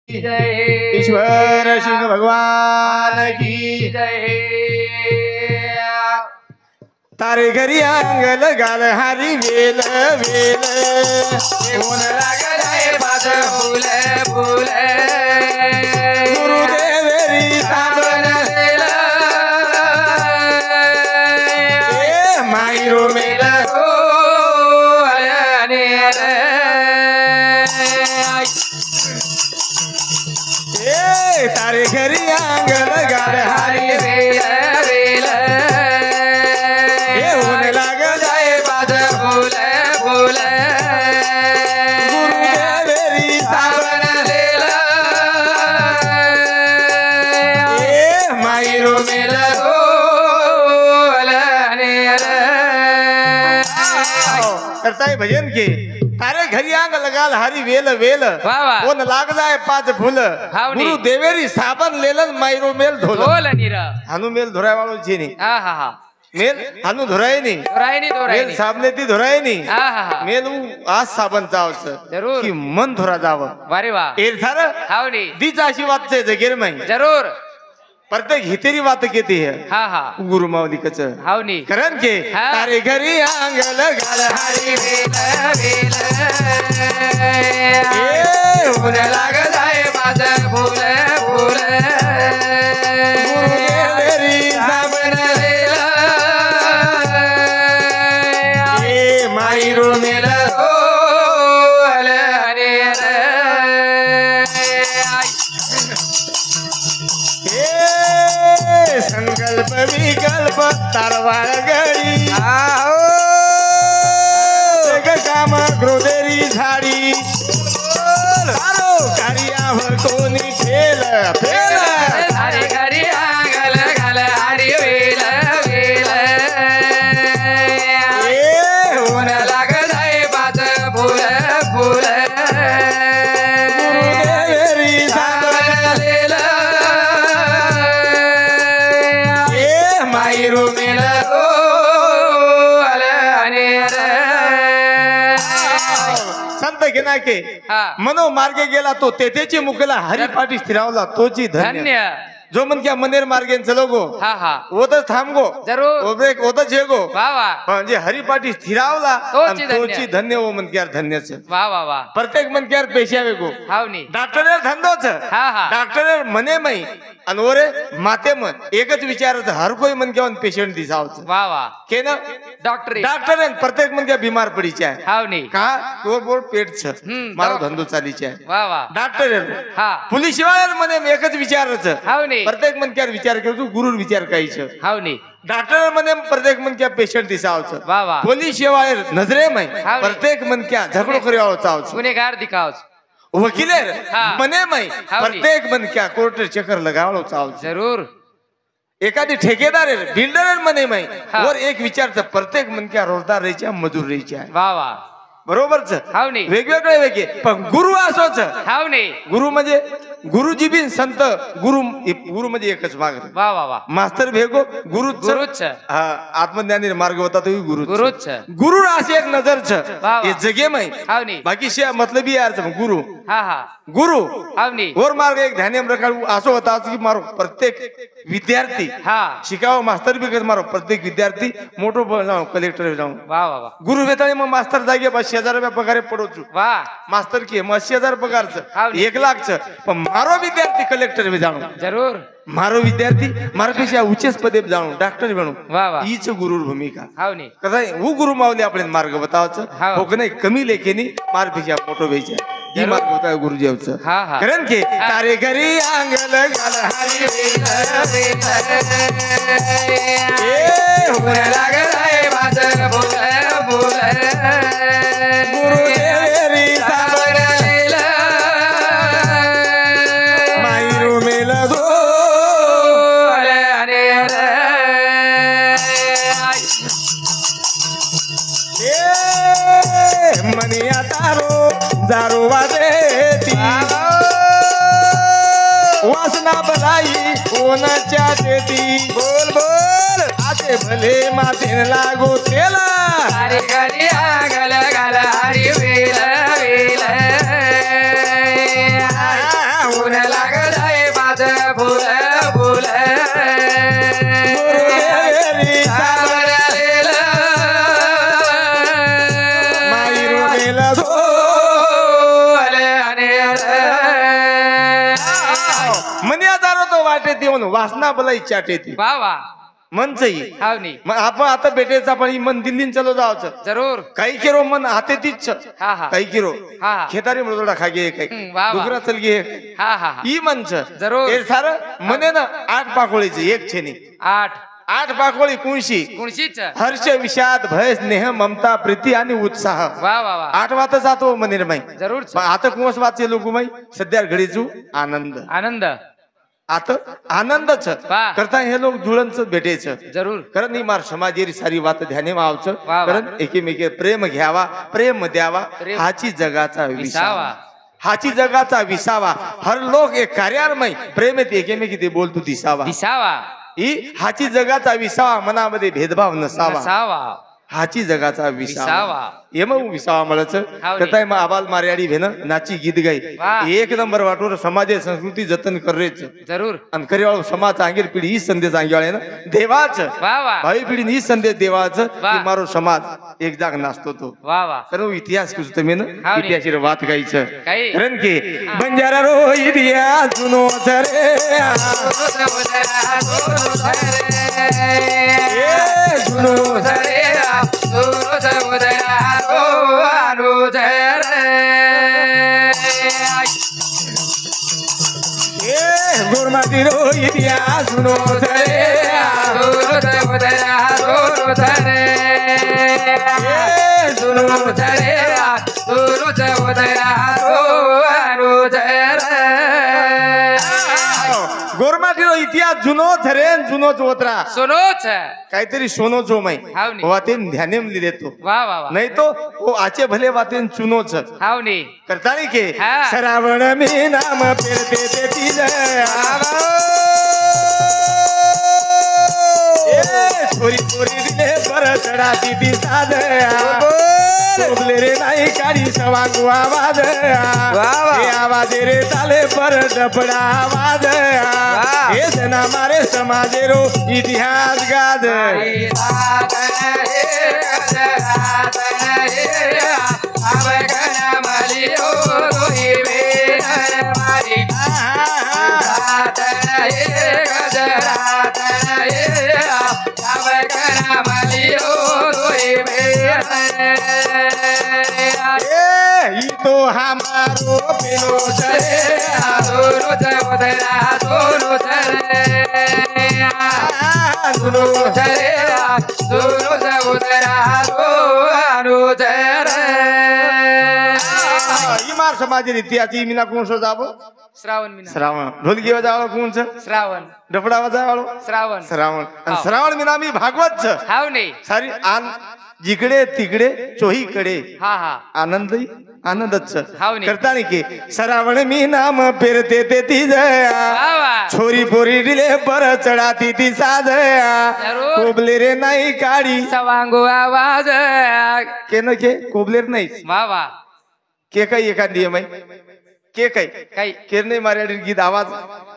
जय ईश्वर सिंह भगवान की जय तारे घरी अंगल गाल हरी वेल वेल ऊन लागलाय पाच फुल फुल गुरुदेवरी साबण दिलं मायरो मेल तारे घरी अंगल गाल हरी वेल वेल ऊन लागलाय पाच फुल फुल गुरुदेवरी साबण दिलं मायरो मेल करताय भजन के तारे घरी अंग लगाल हरी वेल वेल वाह वाह कोण लाग जाय पाच फुल हावनी. गुरु देवेरी साबण लेलन मायरो मेल धोल ढोल निर हानु मेल धोराय वाळो छेनी हा हा हा मेल हानु धोराय नी दोरायनी मेल दोरायनी साबने ती धोराय नी हा हा हा मेल आज साबण चावच जरूर. की मन धोरा जाव वारे वा एर थार हावनी दीच अशी वात छे जगेर माई जरूर प्रत्येक हितेरी वात केती है हा हा गुरु मावली कच हावनी करन के हा. तारे घरी अंग लगाल हरी वेल वेल ए ऊन लाग जाय माझ फुल फुल गुरुदेवेरी साबण दिलं ए मायरो मेल ढोल निर ए संकल्प विकल्प तारवाळ गडी जग काम ग्रोदेरी झाडी तारो कार्यावर कोणी फेल फेल हरी हरी आगल घाल हरी वेल वेल ए ऊन लाग जाय पाच फुल फुल गुरुदेवेरी साबण दिलं ए मायरो मेल संत गिनाके हा मनो मार्गे गेला तो तेथेची मुकला हरिपाठी स्थिरावला तोची धन्य धन्य जो मन क्या मनेर मार्गे चलो गो हा हा ओतच थांबगो जरूर ओब्रेक ओतच येगो वा वा म्हणजे हरिपाठी स्थिरावला तोची आणि धन्य. तोची धन्य वो मन क्या धन्यच वा वा वा प्रत्येक मन क्या पेशावे गो हावनी डॉक्टर धंदोच हा हा डॉक्टर मने मई आणि ओरे माते मन एकच विचारच हर कोई मन क्या पेशंट दिसावच वा वा के ना डॉक्टर डॉक्टर प्रत्येक मन क्या बीमार पड़ी चाहे हावनी का तो बोल पेट छ मारो डॉ- धंदो चाली चाहे वा वा डॉक्टर हा पुलिस शिवाय मने एकच विचारच हावनी प्रत्येक मन क्या विचार करतो गुरु विचार काहीच हावनी डॉक्टर मने प्रत्येक मन क्या पेशंट दिसावच वा वा पोलीस शिवाय नजरे मै हावनी. प्रत्येक मन क्या झगडो करी चावच गुन्हेगार दिखावच वकिले हा. मने मै हावनी. प्रत्येक मन क्या कोर्ट चक्कर लगावलो चावच जरूर एखादी ठेकेदार बिल्डर मने मै हा. वर एक विचारच प्रत्येक मन क्या रोजदार रहीच्या मजूर रहीच्या वा वा बरोबरच हावनी वेगवेगळे वेगळे पण गुरु असोच हावनी गुरु म्हणजे गुरुजी बिन संत गुरु गुरु म्हणजे एकच मार्ग वा वा वा मास्तर भेगो गुरुच गुरुच आत्मज्ञानी मार्ग होता तो गुरु गुरुच गुरु असे एक नजर छ वा. हे जगे मै हावनी बाकी शे मतलब यार गुरु हा हा गुरु हावनी और मार्ग एक ध्यान रखाडू असं होता की मारो प्रत्येक विद्यार्थी हा शिकावं मास्तर बी मारो प्रत्येक विद्यार्थी मोठो जाऊ कलेक्टर जाऊ वा वा वा गुरु वेताळी मग मास्तर जागे 500,000 रुपये पगारे पडोचू वा मास्तर की 80,000 पगारच हावनी. 1 लाखच पण मारो विद्यार्थी कलेक्टर बी जाणू जरूर मारो विद्यार्थी मारपेक्षा उच्चच पदे जाणू डॉक्टर बनू वा वा हीच गुरु भूमिका हावनी कसा वो गुरु मावले आपले मार्ग बतावच हाव. हो नाही कमी लेखेनी मारपेक्षा मोठो व्हायचे ही जरूर. मार्ग होता गुरुजीवच हा हा कारण की तारे घरी अंगल घाल हरी ए ऊन लाग जाय माझ फुल फुल गुरुदेवेरी साबण दिलं मायरू मेल दो ए मनिया तारो जारो वादेती वासना बलाई कोणाच्या देती बोल बोल आते भले मातेन लागो तेला हरी हरी आगल घाल हरी वेल वेल मन लागलाय माझ फुल फुल गुरुदेवी सावरलेलं माई रोगेला मनी आजार तो वाटे देऊन वासना बला इच्छा टेती वा वा मन सही हाव नी मग आपण आता भेटायचं पण मन दिल्लीन चलो जावचं जरूर काही किरो मन हाते तीच हा हा काही किरो हा हा खेतारी मृदोडा खागे काही वा वा डुकरा चल गे हा हा हा ई मनच जरूर. हे सार मने ना 8 पाकोळीचे एक छेनी 8 पाकोळी कुणशी कुणशीच हर्ष विषाद भय स्नेह ममता प्रीती आणि उत्साह वा वा वा 8 वात जातो मनेर माई जरूर पण आता कुंवस वाचे लोक माई सध्या घडीचू आनंद आनंद आता आनंदच वा. करता हे लोक जुळंच भेटायचं जरूर कारण ही मार समाजेरी सारी वात ध्याने मावचं वा वा. कारण एकेमेके प्रेम घ्यावा प्रेम द्यावा प्रेम. हाची जगाचा विसावा विसावा हाची जगाचा विसावा हर लोक एक कार्यारमय प्रेमेत एकेमेकी ते बोलतो दिसावा दिसावा ही हाची जगाचा विसावा मनामध्ये भेदभाव नसावा नसावा हाची जगाचा विसावा विसावा ये मग विसावा म्हणच हाव नी. करताय मग आबाल मार्याडी भेन नाची गीत गाई वा. एक नंबर वाटूर समाजे संस्कृती जतन करेच जरूर आणि करेवाळ समाज सांगेल पिढी ही संदेश सांगेवाळे ना देवाच वा वा भावी पिढी ही संदेश देवाच वा. की मारो समाज एक जाग नाचतो तो वा वा कारण इतिहास कुछ तुम्ही ना हाव नी. इतिहास वात गायचं काही कारण की बंजारा रो इतिहास सुनो सरे सुनो गुरमाती रो इतिहास सुनो सरे गोरमाटीरो इतिहास जुनो झरेन जुनो चोत्रा सोनोच काहीतरी सोनो चो माई हाव नी. वातेन ध्यानेम लिहिले तो वा वा वा नाही तो वो आचे भले वातेन चुनोच हाव नी करतानी के हा. श्रावण मी नाम फिरते ते तिज छोरी छोरी दिले पर चढा ती साध बोलले रे नाही काढी सवांगू आवाज हे आवाज रे चाले पर डपडा आवाज हे जना मारे समाजे रो इतिहास गाज ई तो हमारो पिलो इमार समाज इतिहास मीना कोण सो जाबो श्रावण मीना श्रावण ढोलकी वाजावळ कोणच श्रावण डपडा वाजावळ श्रावण श्रावण आणि हाव. श्रावण मीना मी भागवत हाव नाही सारी आन जिकडे तिकडे चोहीकडे हा हा आनंद आनंदच हाव नी. करतानी की श्रावण मी नाम फिरते ते ती वा जया वा छोरी पोरी दिले पर चढाती ती साजया जरूर. कोबले रे नाही काढी सवांगो आवाज के न के कोबलेर नाही वा वा के काही एखादी माई के काही काही केर मार्या गीत आवाज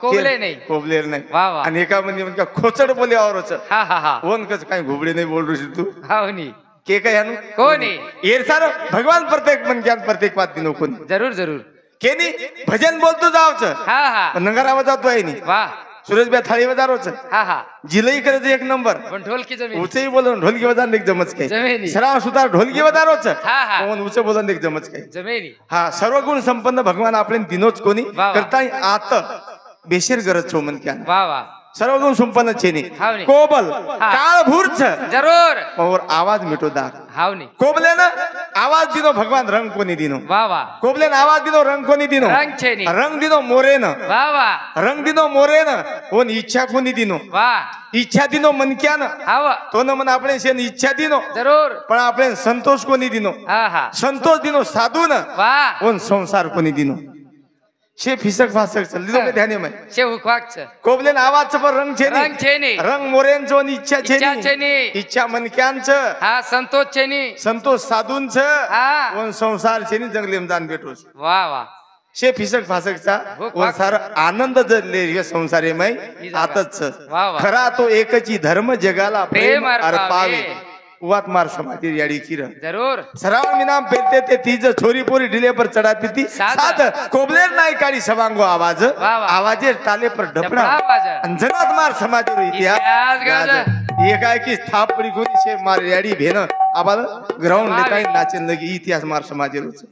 कोबले केर- नाही. कोबलेर नाही वा वा. आणि एका म्हणजे खोचड बोले आवरच हा हा हा ओन कस काही घुबडे नाही बोल रही तू हाव नी के काही आणू कोणी येर सार भगवान प्रत्येक मन ज्ञान प्रत्येक बात दिनो कोणी जरूर जरूर केनी भजन बोलतो जावच हा हा नंगर आवाज जातो आहे नी वा सुरेश बे थाळी वजारोच हा हा जिलई करायचं एक नंबर पण ढोलकी जमीन उचई बोलून ढोलकी वजान एक जमच काय जमेनी. सराव सुतार ढोलकी वजारोच हा हा पण उच बोलून एक जमच काय जमेनी हा सर्व गुण संपन्न भगवान आपले दिनोच कोणी वा वा. करता आत बेशेर गरज छो मन क्या वा वा सर्व गुण संपन्न छेनी हाव नी. कोबल हा. काळ भूरच जरूर और आवाज मिटो दार हाव नी कोबले ना आवाज दिनो भगवान रंग कोणी दिनो वा वा कोबले ना आवाज दिनो रंग कोणी दिनो रंग छेनी रंग दिनो मोरे न वा वा रंग दिनो मोरे न ओन इच्छा कोणी दिनो वा इच्छा दिनो मनक्या न हाव तो न मन आपण शेन इच्छा दिनो जरूर पण आपण संतोष कोणी दिनो हा हा संतोष दिनो साधू न वा ओन संसार कोणी दिनो शे फिसक फासक चल दिनो पे ध्याने में शेव क्वाकच कोबले ना आवाज पर रंग छेनी रंग छेनी रंग मोरेंच ओन इच्छा इच्छा छेनी छेनी इच्छा मनक्यांच हा संतोष छेनी संतोष साधूंच हा ओन संसार छेनी जंगलेम जान भेटोस वा वा शे फिसक फासकचा हो, व सारा आनंद जडले रे संसारेमय आतच वा वा. खरा तो एकची धर्म जगाला प्रेम प्रेम अर्पावे अर्पावे. उवात मार समाधी याडी किर जरूर सराव मिनाम पेरते ते तीज छोरी पोरी ढिले पर चढाती ती साध. साध कोबलेर नाही काढी सवांगो आवाज वा वा. आवाजे टाले पर ढपडा ढपडा आवाज. अंजनात मार समाधी इतिहास इतिहास गाज. ये काय की स्थाप पडी कोणी शे मार याडी भेन आबाल ग्राउंड वा लेकाई वे. नाचन लगी इतिहास मार समाधी रोज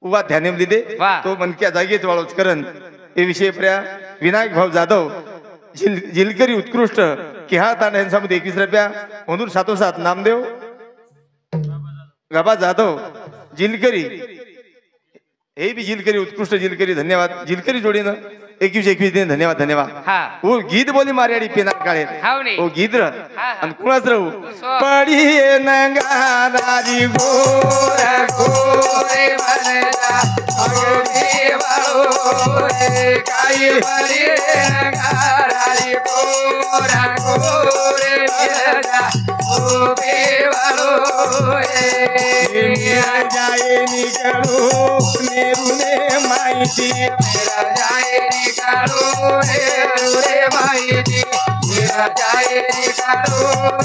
उवा ध्यानेम लिदे वा. तो मनक्या जागेत वाळोच करन हे विषय पर्या विनायक भाऊ जाधव जिलकरी उत्कृष्ट किहा ताण यांच्यामध्ये 21 रुपया म्हणून 707 नामदेव गबा जाधव जिलकरी हे बी जिलकरी उत्कृष्ट जिलकरी धन्यवाद जिलकरी जोडीनं 21 दिन धन्यवाद धन्यवाद हा ओ गीत बोली मार्याडी पेना काळे हावनी. ओ गीत र हा. आणि कुणाच राहू सो. पडी नंगारारी गोरा गोरे बनला अगदी वाळोरे काही बरी रंगारारी गोरा गोरे बनला उभे वाळोरे जाये निकळू नेरुने माहिती मेरा जाए निकालो रे माहिती मेरा जाए निकालो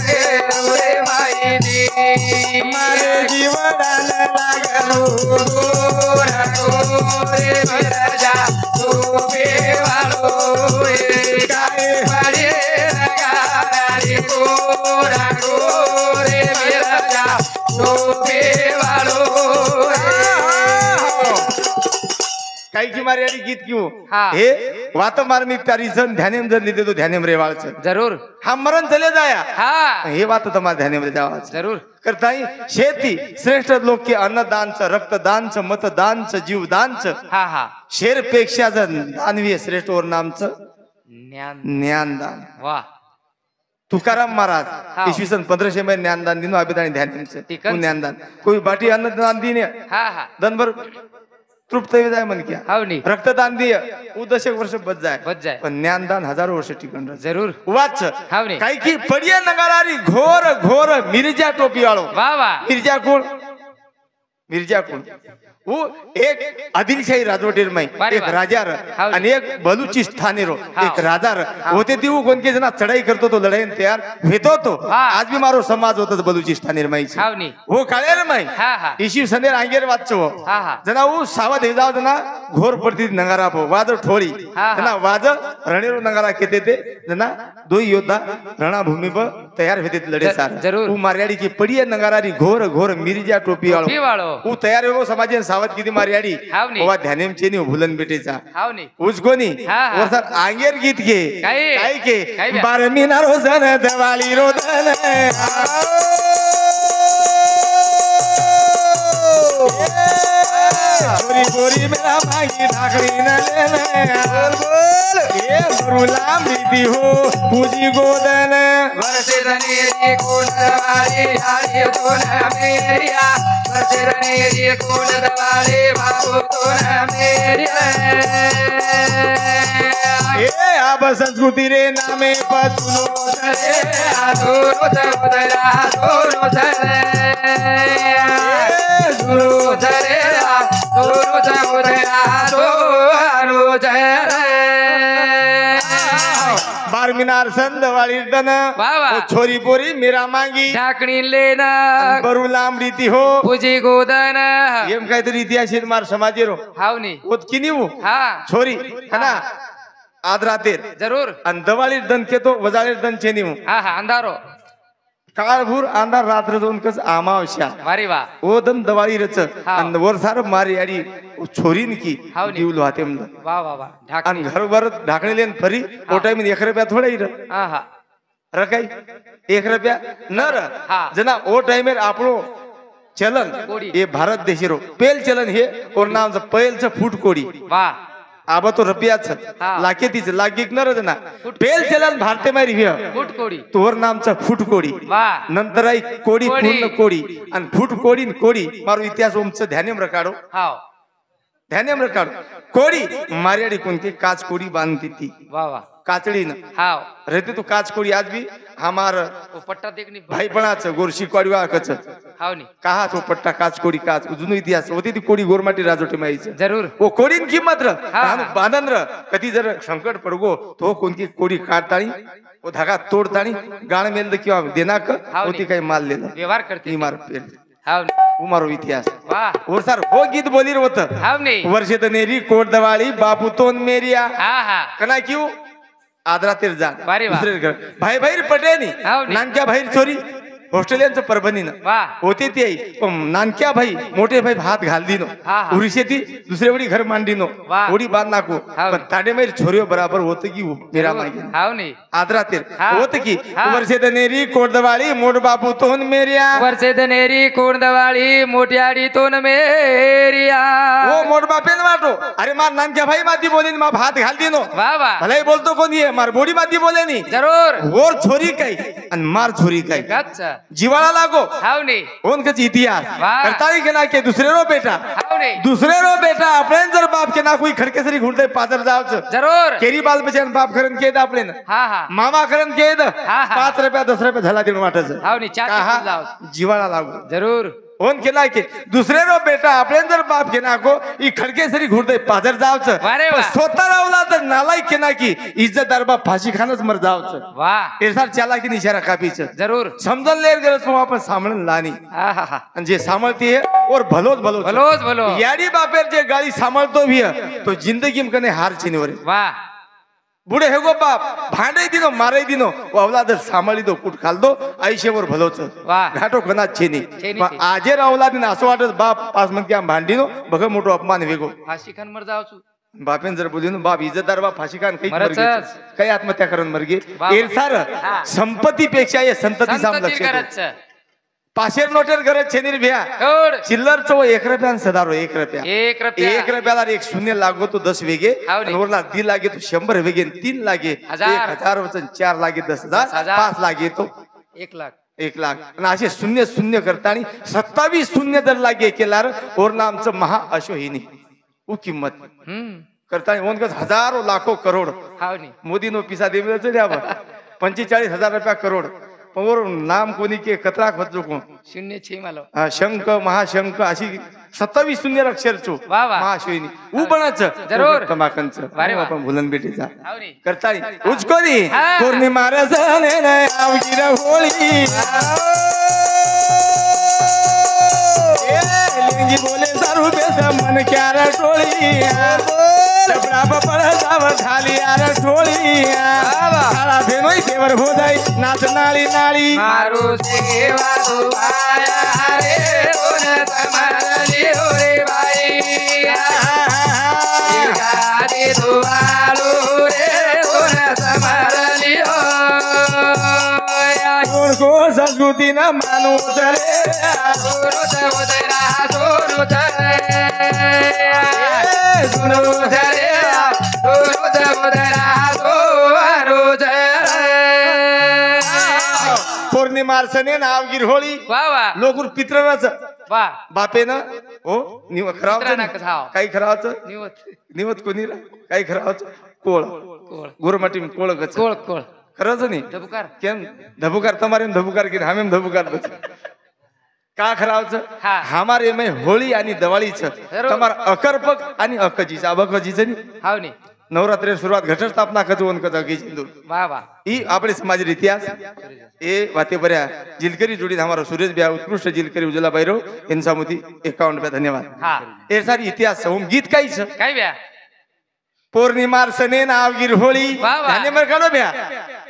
रे माहिती मारे जीवनाला लागलो गोरा गोरे मेरा जा तू बेवालो रे काय बडे नगारी गोरा गोरे मेरा जा तू बेवालो काही की मार्याडी गीत क्यों हा. हे वात मार्मिक तारी जण ध्यानेम जण लिहिते तो ध्यानेम रेवाळच जरूर हा मरण चले जाया हा हे वात तुम्हाला ध्यानेम रे जावाच जरूर करताई शेती श्रेष्ठ लोक के अन्नदानचं रक्तदानचं मतदानचं जीवदानचं हा हा शेरपेक्षा जण दानवीय श्रेष्ठ वर नामचं ज्ञान ज्ञानदान वा तुकाराम महाराज हा. इसवी सन 1500 में ज्ञानदान दिनो अभिदान ध्यानचं ठीकच. ज्ञानदान कोई बाटी अन्नदान दिने हा हा दनभर तृप्त हो जाय मन क्या हावनी रक्तदान दिय दशक वर्ष बच जाय बच जाय. पण ज्ञानदान हजारो वर्ष टिकून राहत. जरूर वाच हावनी. काही की पडिया नगारारी घोर घोर मिर्जा टोपी वाळो वा वा मिर्जा कोण मिर्जा कोण वो एक आदिलशाही राजवटीर मै बारे एक वा. राजार हाव. आणि एक बलुचिस्थानी रो हाव. एक राजार हाव. होते ती कोण के जना चढाई करतो तो लढाई तयार भेटो तो हा. आज भी मारो समाज होता बलुचिस्थानी माईची हावनी हो काळेर माई हा हा इशी सनेर आंगेर वाचो हा हा जना ऊ सावध हे जाव जना घोर पडती नगारा पो वाज ठोळी हा. जना वाज रणेरो नगारा केते ते जना दो योद्धा रणभूमी पर तयार होते लढे सार जरूर. ऊ मार्याडी की पडिया नगारारी घोर घोर मिर्जा टोपी वाळो पिवाळो ऊ तयार हो समाज सावध किती मार्याडी हावनी. वा ध्यानेम चेनी भुलन बेटेचा हावनी उजगोनी हा, हा. वरसात आंगेर गीत घे काय? काय के काय बे? बारमीना रोजन दिवाळी रोदन गोरी गोरी मेरा मांगी ढाकरी न लेने बोल ये मरुला मृति हो पूजी गोदन वर्षे धनेरी कोण दवारे आरे दोन मेरिया वर्षे धनेरी कोण दवारे बाबू दोन मेरिया ए आब संस्कृती रे नामे पचुलो रे आदोरो दरा दोरो धरे गुरु धरे दोरो दरा दोरो धरे बारमिनार संदवाळी डन वा वा. ओ छोरी पोरी मेरा मांगी ढाकणी लेना बरू लांबडीती हो पूजी गोदन एम काहीतरी इतिहास मार समाजेरो हावनी ओत किनी वो हा छोरी है ना आदरातेर जरूर आणि दवाळी दन केतो वजाळी दन चेनी वो हा हा अंधारो काळभूर अंधार रात्र दोन कस आमावश्या वारी वा ओ दन दवाळी रच हा. आणि वर सार मारी आडी छोरीन की हाव नी. जीव लोहाते म्हणलं वा वा वा आणि ढाकणी घरभर ढाकणे लेन फरी ओ टाइम 1 रुपया थोडा इर हा हा रकाई 1 रुपया न र हा. जना ओ टाइमेर आपलो चलन कोडी. ये भारत देशेरो पेल चलन हे और नामचं पैलचं फूट कोडी वा आबा तो रुपयाच हा. लाखेतीच लागिक न रजना पेल चलन भारते मारी व्य फुट कोडी तोर नामचं फूट कोडी वा नंतर आई कोडी कोडी. पूर्ण कोडी आणि फूट कोडी न कोडी मारो इतिहास ओमचं ध्यानेम रकाडो हाव ध्यानेम रकाडो कोडी मार्याडी कोणती काच कोडी बांधती ती वा वा काचड़ी न हाव रहते तो काच कोड़ी आज भी हमार वो पट्टा देखनी भाई बनाच गोरशी कोड़ीवा कच हाव नी कहा तो पट्टा काच कोड़ी काच जुनो इतिहास होती ती कोड़ी गोरमाटी राजोटे में आईच जरूर वो कोड़ीन किंमत र हा. हानु बांधन र कधी जर संकट पडगो तो कोणती कोड़ी काटतानी वो धागा तोडतानी गाण मेल द किंवा देनाक हाव होती नी. काही माल लेला व्यवहार करते इमार पेल हाव नी. उमारो इतिहास वाह और सर हो गीत बोलीर होत हाव नी वर्षे नेरी कोट दवाळी बापू तोन मेरिया हा हा कना क्यों आदरा तेर जान वारे वा. दुसरे घर भाई भाई पटेनी हाव नी. नानक्या भाई चोरी ऑस्ट्रेलियनचं परभणीनं वाह होते ते पण नानक्या भाई मोठे भाई हात घाल दिनो हा, हा. उरीशे ती दुसरे वडी घर मांडिनो वाह. ओडी बांध नाको हाव. पण ताडे मेरी छोरियो बराबर होत की मेरा मागे हाव नी आदरा तेर हा. होत की हा. वर्षे नेरी कोट दवाळी मोठ बापू तोन मेरिया वर्षे दनेरी कोण दवाळी मोठ्याडी तोन मेरिया ओ मोठ बापेन वाटो अरे मार नानक्या भाई माती बोले मा हात घाल दिनो वाह वाह भलाई बोलतो कोण ये मार बोडी माती बोले नी जरूर और छोरी काही आणि मार छोरी काही गच्चा जिवाळा लागो हाव नी ओन कच इतिहास वाह. करताई के ना के दूसरे रो बेटा हाव नी दूसरे रो बेटा आपण जर बाप के ना कोई खडके सरी घुडते पादर जावच जरूर केरी बाल बचन बाप करन के द आपले हा हा मामा करन के द हा, हा. 5 रुपया 10 रुपया झाला दिन वाटच हाव नी चार का जाव जिवाळा लागो जरूर ओन के ना के दूसरे रो बेटा आपण जर बाप के ना को ई खडके सरी घुडते पादर जावच वारे वा. स्वतः रावला तर नालायक के ना की इज्जतदार बाप फाशी खानच मर जावच वाह एसार चाला की निशारा कापीच जरूर समजन लेर गरज मग आपण सांभाळून लानी हा हा हा आणि जे सांभाळते और भलोच भलो भलोच भलो याडी बापेर जे गाड़ी सांभाळतो भी है, तो जिंदगी में कने हार छिनवरे वाह बुढ़े हेगो बाप भांडे दिनो मारे दिनो वो औलाद सांभाळी दो कुट खाल दो आयुष्यभर भलोच वाह. घाटो कना छेनी छेनी, पण छेनी. आजेर औलादीन असं वाटत बाप पाच मन क्या भांडीनो बघ मोठो अपमान वेगो फाशी खान मर जावचू बापेन जर बोलिनो बाप इज्जतदार बाप फाशी खान काही मरचच. मरगे काही आत्महत्या करून मरगे बाप. एरसार हा. संपत्तीपेक्षा हे संतती साम संतती लक्ष दे. करत पाशेर नोटेर गरज छेनीर भ्या गोड चिल्लर चो 1 रुपयान सदारो 1 रुपया 1 रुपया 1 रुपयाला एक शून्य लागो तो 10 वेगे हाव नी. आणि वरला 2 लागे तो 100 वेगे 3 लागे हजार. 1000 वचन 4 लागे 10,000 10,000. 5 लागे तो 1 लाख 1 लाख आणि असे शून्य शून्य करतानी 27 शून्य जर लागे केलार और नामचं महा अशोहिनी उ किंमत करतानी ओन कस हजारो लाखो करोड हाव नी मोदी नो पिसा देवेच द्यावा 45,000 रुपया करोड और नाम कोणी के कतरा खचो कोण 06 मालो हा शंख महाशंख अशी 27 शून्य अक्षर चो वा वा. महाशिवनी उ बनाच जरूर. तमाकंच वारे वा. आपण भुलन बेटीचा हाव नी करतानी उचकोनी हा. पौर्णिमा रसने न आवगी होळी लिंगी बोले सारू बेस मन क्यार टोळी डबडा बपळ जाव झाली यार टोळी साळा भेनोई देवर हो जाई नाच नाळी नाळी मारू सेवा तू आया रे कोण तमरली हो रे बाई गाडी तू आलू रे कोण तमरली हो कोण को संस्कृती न मानू चले सुरुत उदरा सुरुत सुरुत रे सुरुत उदरा सुरुत पौर्णिमा सने नावगीर होळी वा वा लोकुर पित्रच वा बापेन हो निव पित्रानं खरावच कथाव. काही खरावच निवत निवत कोणी रा? काही खरावच कोळ कोळ गोरमाटी कोळ गच कोळ कोळ खरंच नाही धबकार केम धबुकार तुम्हारे धबुकार की हमें धबुकार बच का खरावच हा. हमारे में होळी आणि दिवाळीच जरूर. तमार अकर्पक आणि अकजीच अबकजीच नाही हाव नी नवरात्री सुरुवात घट स्थापना कजवून कजा गेजिंदूर वा वा ई આપણે સમાજ ઇતિહાસ એ વાતે ભર્યા જીલકરી જોડી અમારો સુરેશ ભ્યા ઉત્કૃષ્ટ જીલકરી ઉજલા બૈરો ઇન્સામુતી 51 રૂપિયા ધન્યવાદ हा એ સારી ઇતિહાસ હું ગીત કઈ છે काय ब्या पौर्णिमार सने नावगीर होळी वाह, वाह. धान्य मर काढो भ्या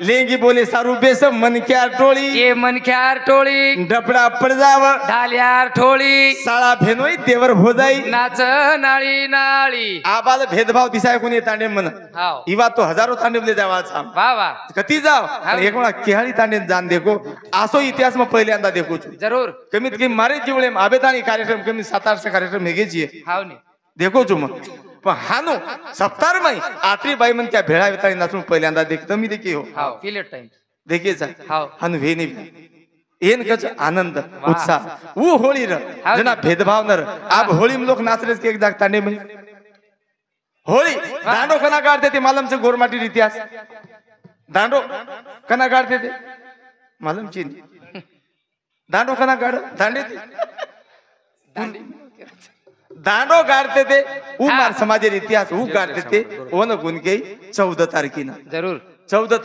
लेंगी बोले सारू बेस मन क्या टोळी ये मनख्यार टोळी डपडा पडजाव ढाल्यार ठोळी साळा भेनोई देवर भोजाई नाच नाळी नाळी आबाल भेदभाव दिसाय कोणी तांडे मन हाव इवा तो हजारो तांडेले जावा सांग वा वा कती जाव आणि एक वेळा केहाळी तांडे जाण देखो असो इतिहास मग पहिल्यांदा देखो छु. जरूर कमीत कमी मारे जीवळे आबेतानी कार्यक्रम कमी 7-8 कार्यक्रम हेगेची हाव नी देखो छु मग पण हानो सप्तार माई आत्री बाई मन त्या भेळा वेतानी नाचून पहिल्यांदा देखत मी देखी हो हाव पिलेट टाइम देखेचा हाव हानु वे नाही एन कच आनंद उत्साह वो होळी र हाव. जना भेदभाव नर अब होळी में लोग नाच रहे के एक दाग तांडे में होळी दांडो कना काढते ते मालमचं गोरमाटी इतिहास दांडो कना काढते ते मालमची दांडो कना काढ दांडे दांडो काढते ते उमार समाजेर इतिहास काढते ते ओन गुण 14 तारखेला जरूर 14 तारीख